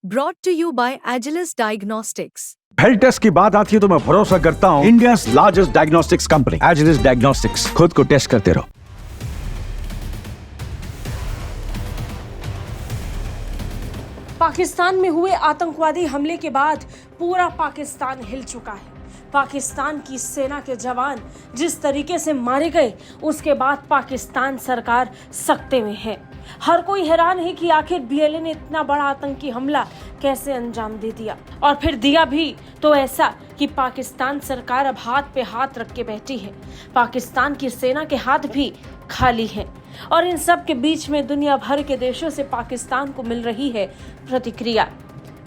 Brought to you by Agilus Diagnostics. Health test की बात आती है तो मैं भरोसा करता हूँ India's largest diagnostics company Agilus Diagnostics. खुद को टेस्ट करते रहो। पाकिस्तान में हुए आतंकवादी हमले के बाद पूरा पाकिस्तान हिल चुका है। पाकिस्तान की सेना के जवान जिस तरीके से मारे गए, उसके बाद पाकिस्तान सरकार सकते में है। हर कोई हैरान है कि आखिर बीएलए ने इतना बड़ा आतंकी हमला कैसे अंजाम दे दिया, और फिर दिया भी तो ऐसा कि पाकिस्तान सरकार अब हाथ पे हाथ रख के बैठी है। पाकिस्तान की सेना के हाथ भी खाली हैं, और इन सब के बीच में दुनिया भर के देशों से पाकिस्तान को मिल रही है प्रतिक्रिया।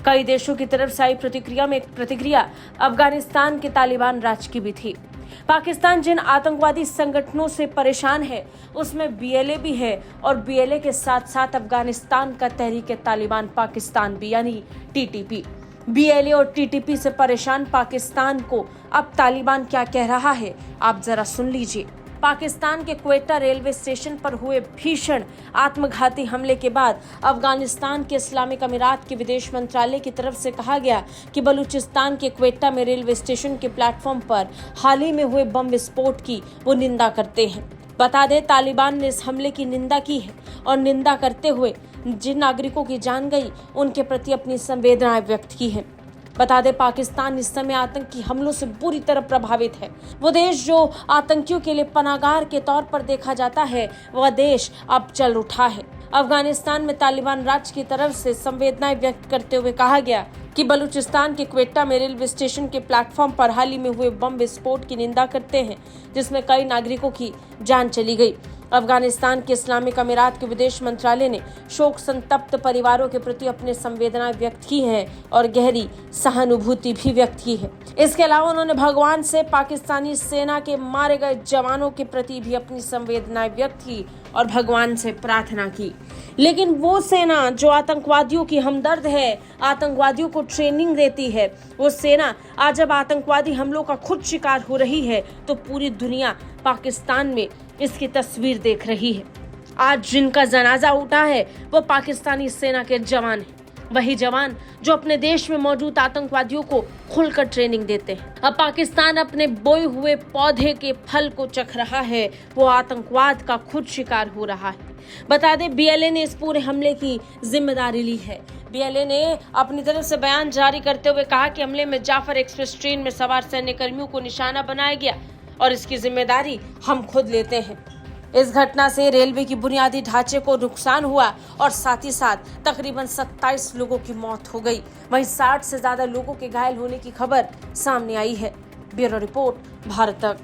कई देशों की तरफ से आई प्रतिक्रिया में एक प्रतिक्रिया अफगानिस्तान के तालिबान राज की भी थी। पाकिस्तान जिन आतंकवादी संगठनों से परेशान है, उसमें बीएलए भी है, और बीएलए के साथ साथ अफगानिस्तान का तहरीक तालिबान पाकिस्तान भी, यानी टीटीपी। बीएलए और टीटीपी से परेशान पाकिस्तान को अब तालिबान क्या कह रहा है, आप जरा सुन लीजिए। पाकिस्तान के क्वेटा रेलवे स्टेशन पर हुए भीषण आत्मघाती हमले के बाद अफगानिस्तान के इस्लामिक अमीरात के विदेश मंत्रालय की तरफ से कहा गया कि बलूचिस्तान के क्वेटा में रेलवे स्टेशन के प्लेटफॉर्म पर हाल ही में हुए बम विस्फोट की वो निंदा करते हैं। बता दें, तालिबान ने इस हमले की निंदा की है, और निंदा करते हुए जिन नागरिकों की जान गई, उनके प्रति अपनी संवेदनाएं व्यक्त की है। बता दें, पाकिस्तान इस समय आतंकी हमलों से बुरी तरह प्रभावित है। वो देश जो आतंकियों के लिए पनाहगाह के तौर पर देखा जाता है, वह देश अब चल उठा है। अफगानिस्तान में तालिबान राज की तरफ से संवेदनाएं व्यक्त करते हुए कहा गया कि बलूचिस्तान के क्वेटा में रेलवे स्टेशन के प्लेटफॉर्म पर हाल ही में हुए बम विस्फोट की निंदा करते हैं, जिसमें कई नागरिकों की जान चली गई। अफगानिस्तान के इस्लामिक अमीरात के विदेश मंत्रालय ने शोक संतप्त परिवारों के प्रति अपने संवेदनाएं व्यक्त की हैं और गहरी सहानुभूति भी व्यक्त की है। इसके अलावा उन्होंने भगवान से पाकिस्तानी सेना के मारे गए जवानों के प्रति भी अपनी संवेदनाएं व्यक्त की और भगवान से प्रार्थना की। लेकिन वो सेना जो आतंकवादियों की हमदर्द है, आतंकवादियों को ट्रेनिंग देती है, वो सेना आज जब आतंकवादी हमलों का खुद शिकार हो रही है, तो पूरी दुनिया पाकिस्तान में इसकी तस्वीर देख रही है। आज जिनका जनाजा उठा है, वो पाकिस्तानी सेना के जवान हैं। वही जवान जो अपने देश में मौजूद आतंकवादियों को खुलकर ट्रेनिंग देते हैं। अब पाकिस्तान अपने बोए हुए पौधे के फल को चख रहा है, वो आतंकवाद का खुद शिकार हो रहा है। बता दें, बीएलए ने इस पूरे हमले की जिम्मेदारी ली है। बीएलए ने अपनी तरफ से बयान जारी करते हुए कहा कि हमले में जाफर एक्सप्रेस ट्रेन में सवार सैन्य कर्मियों को निशाना बनाया गया, और इसकी जिम्मेदारी हम खुद लेते हैं। इस घटना से रेलवे की बुनियादी ढांचे को नुकसान हुआ, और साथ ही साथ तकरीबन 27 लोगों की मौत हो गई। वहीं 60 से ज्यादा लोगों के घायल होने की खबर सामने आई है। ब्यूरो रिपोर्ट, भारत तक।